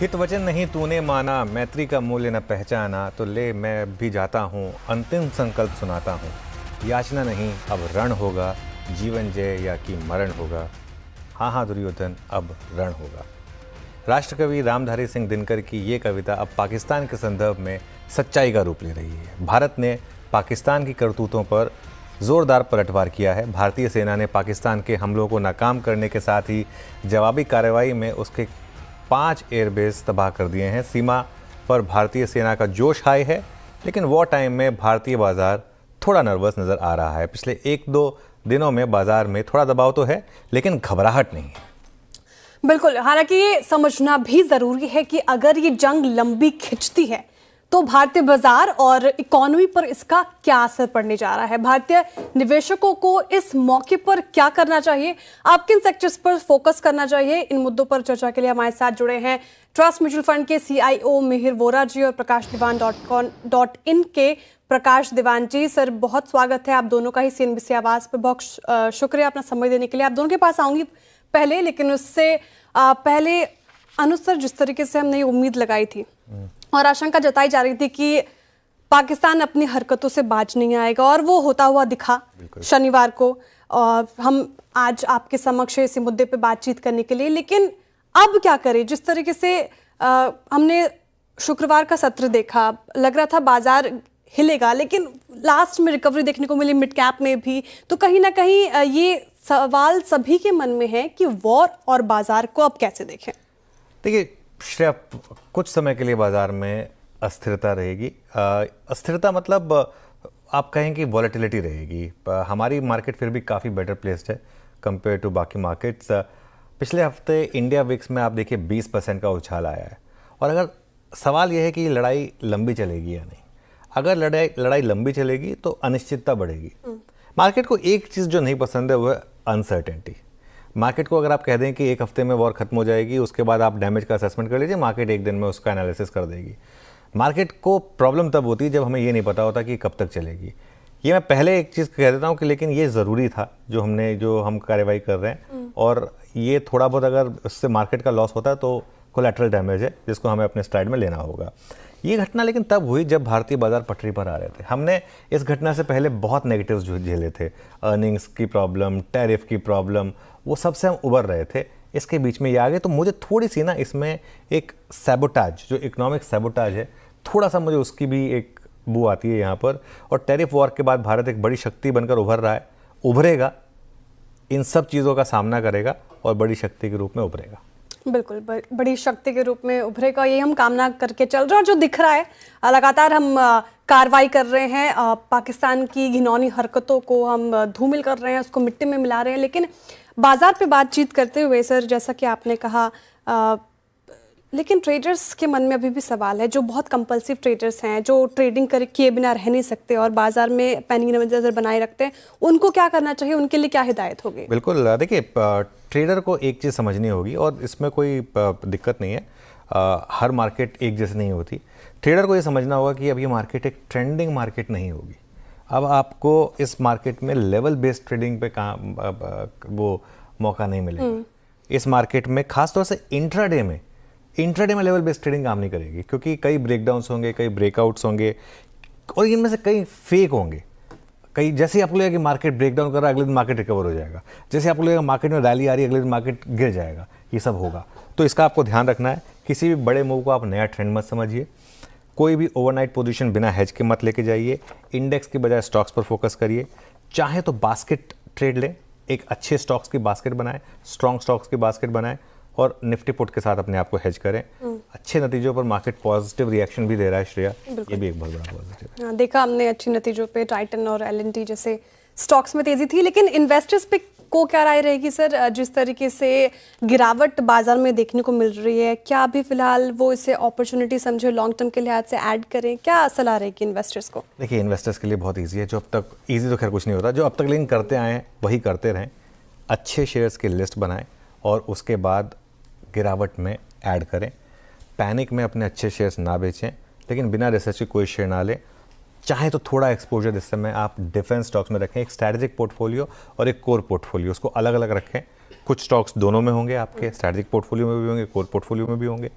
हित वचन नहीं तूने माना, मैत्री का मूल्य न पहचाना, तो ले मैं भी जाता हूँ, अंतिम संकल्प सुनाता हूँ। याचना नहीं अब रण होगा, जीवन जय या कि मरण होगा। हाँ हाँ दुर्योधन अब रण होगा। राष्ट्रकवि रामधारी सिंह दिनकर की ये कविता अब पाकिस्तान के संदर्भ में सच्चाई का रूप ले रही है। भारत ने पाकिस्तान की करतूतों पर जोरदार पलटवार किया है। भारतीय सेना ने पाकिस्तान के हमलों को नाकाम करने के साथ ही जवाबी कार्रवाई में उसके 5 एयरबेस तबाह कर दिए हैं। सीमा पर भारतीय सेना का जोश हाई है, लेकिन वॉर टाइम में भारतीय बाजार थोड़ा नर्वस नज़र आ रहा है। पिछले 1-2 दिनों में बाजार में थोड़ा दबाव तो है, लेकिन घबराहट नहीं है। बिल्कुल, हालांकि ये समझना भी जरूरी है कि अगर ये जंग लंबी खिंचती है तो भारतीय बाजार और इकोनॉमी पर इसका क्या असर पड़ने जा रहा है। भारतीय निवेशकों को इस मौके पर क्या करना चाहिए, आप किन सेक्टर्स पर फोकस करना चाहिए, इन मुद्दों पर चर्चा के लिए हमारे साथ जुड़े हैं ट्रस्ट म्यूचुअल फंड के CIO मिहिर वोरा जी और प्रकाशदीवान.in के प्रकाश दीवान जी। सर, बहुत स्वागत है आप दोनों का ही CNBC आवाज पे। बहुत शुक्रिया अपना समय देने के लिए। आप दोनों के पास आऊंगी पहले, लेकिन उससे पहले अनुज सर, जिस तरीके से हमने उम्मीद लगाई थी और आशंका जताई जा रही थी कि पाकिस्तान अपनी हरकतों से बाज नहीं आएगा, और वो होता हुआ दिखा शनिवार को। हम आज आपके समक्ष इसी मुद्दे पे बातचीत करने के लिए, लेकिन अब क्या करें? जिस तरीके से हमने शुक्रवार का सत्र देखा, लग रहा था बाजार हिलेगा, लेकिन लास्ट में रिकवरी देखने को मिली मिड कैप में भी। तो कहीं ना कहीं ये सवाल सभी के मन में है कि वॉर और बाजार को अब कैसे देखें। देखिए श्रेया, कुछ समय के लिए बाजार में अस्थिरता रहेगी। अस्थिरता मतलब आप कहें कि वॉलेटिलिटी रहेगी। हमारी मार्केट फिर भी काफ़ी बेटर प्लेस्ड है कंपेयर टू बाकी मार्केट्स। पिछले हफ्ते इंडिया विक्स में आप देखिए 20% का उछाल आया है। और अगर सवाल यह है कि लड़ाई लंबी चलेगी या नहीं, अगर लड़ाई लंबी चलेगी तो अनिश्चितता बढ़ेगी। मार्केट को एक चीज़ जो नहीं पसंद है वो है अनसर्टेनिटी। मार्केट को अगर आप कह दें कि एक हफ्ते में वॉर खत्म हो जाएगी, उसके बाद आप डैमेज का असेसमेंट कर लीजिए, मार्केट एक दिन में उसका एनालिसिस कर देगी। मार्केट को प्रॉब्लम तब होती है जब हमें ये नहीं पता होता कि कब तक चलेगी। ये मैं पहले एक चीज़ कह देता हूँ कि लेकिन ये ज़रूरी था जो हम कार्रवाई कर रहे हैं, और ये थोड़ा बहुत अगर उससे मार्केट का लॉस होता है तो कोलैटरल डैमेज है जिसको हमें अपने स्ट्राइड में लेना होगा। ये घटना लेकिन तब हुई जब भारतीय बाजार पटरी पर आ रहे थे। हमने इस घटना से पहले बहुत नेगेटिव्स झेले थे, अर्निंग्स की प्रॉब्लम, टैरिफ की प्रॉब्लम, वो सबसे हम उबर रहे थे। इसके बीच में ये आ गए, तो मुझे थोड़ी सी ना इसमें एक सैबोटाज, जो इकोनॉमिक सैबोटाज है, थोड़ा सा मुझे उसकी भी एक बू आती है यहाँ पर। और टैरिफ वॉर के बाद भारत एक बड़ी शक्ति बनकर उभर रहा है, उभरेगा, इन सब चीज़ों का सामना करेगा और बड़ी शक्ति के रूप में उभरेगा। बिल्कुल, बड़ी शक्ति के रूप में उभरेगा, ये हम कामना करके चल रहे हैं। और जो दिख रहा है, लगातार हम कार्रवाई कर रहे हैं, पाकिस्तान की घिनौनी हरकतों को हम धूमिल कर रहे हैं, उसको मिट्टी में मिला रहे हैं। लेकिन बाजार पे बातचीत करते हुए सर, जैसा कि आपने कहा, लेकिन ट्रेडर्स के मन में अभी भी सवाल है, जो बहुत कंपल्सिव ट्रेडर्स हैं, जो ट्रेडिंग कर किए बिना रह नहीं सकते और बाजार में पैनिक नज़र बनाए रखते हैं, उनको क्या करना चाहिए, उनके लिए क्या हिदायत होगी? बिल्कुल, देखिए ट्रेडर को एक चीज़ समझनी होगी, और इसमें कोई दिक्कत नहीं है। हर मार्केट एक जैसी नहीं होती। ट्रेडर को ये समझना होगा कि अब ये मार्केट एक ट्रेंडिंग मार्केट नहीं होगी। अब आपको इस मार्केट में लेवल बेस्ड ट्रेडिंग पे वो मौका नहीं मिलेगा। इस मार्केट में खासतौर से इंट्राडे में लेवल बेस्ड ट्रेडिंग काम नहीं करेगी, क्योंकि कई ब्रेकडाउन्स होंगे, कई ब्रेकआउट्स होंगे, और इनमें से कई फेक होंगे। कई जैसे आपको लगेगा कि मार्केट ब्रेकडाउन कर रहा है, अगले दिन मार्केट रिकवर हो जाएगा। जैसे आपको लगेगा मार्केट में रैली आ रही है, अगले दिन मार्केट गिर जाएगा। ये सब होगा, तो इसका आपको ध्यान रखना है। किसी भी बड़े मूव को आप नया ट्रेंड मत समझिए। कोई भी ओवरनाइट पोजीशन बिना हेज के मत लेके जाइए। इंडेक्स की बजाय स्टॉक्स पर फोकस करिए। चाहे तो बास्केट ट्रेड लें, एक अच्छे स्टॉक्स की बास्केट बनाएं, स्ट्रॉन्ग स्टॉक्स की बास्केट बनाएं, और निफ्टी पुट के साथ अपने आप को हेज करें। अच्छे नतीजों पर मार्केट पॉजिटिव रिएक्शन भी दे रहा है श्रेया, ये भी एक बहुत बड़ा पॉजिटिव है। देखा हमने अच्छे नतीजों पे टाइटन और L&T जैसे स्टॉक्स में तेजी थी, लेकिन इन्वेस्टर्स पे को क्या राय रहेगी सर? जिस तरीके से गिरावट बाजार में देखने को मिल रही है, क्या अभी फिलहाल वो इसे अपॉर्चुनिटी समझे, लॉन्ग टर्म के लिहाज से ऐड करें? क्या सलाह रहेगी इन्वेस्टर्स को? देखिए, इन्वेस्टर्स के लिए बहुत ईजी है। जो अब तक ईजी तो खैर कुछ नहीं होता, जो अब तक लेकिन करते आए हैं वही करते रहें। अच्छे शेयर्स की लिस्ट बनाएं और उसके बाद गिरावट में ऐड करें। पैनिक में अपने अच्छे शेयर्स ना बेचें, लेकिन बिना रिसर्च के कोई शेयर ना लें। चाहे तो थोड़ा एक्सपोजर इस समय आप डिफेंस स्टॉक्स में रखें, एक स्ट्रैटेजिक पोर्टफोलियो और एक कोर पोर्टफोलियो, उसको अलग अलग रखें। कुछ स्टॉक्स दोनों में होंगे, आपके स्ट्रैटेजिक पोर्टफोलियो में भी होंगे, कोर पोर्टफोलियो में भी होंगे।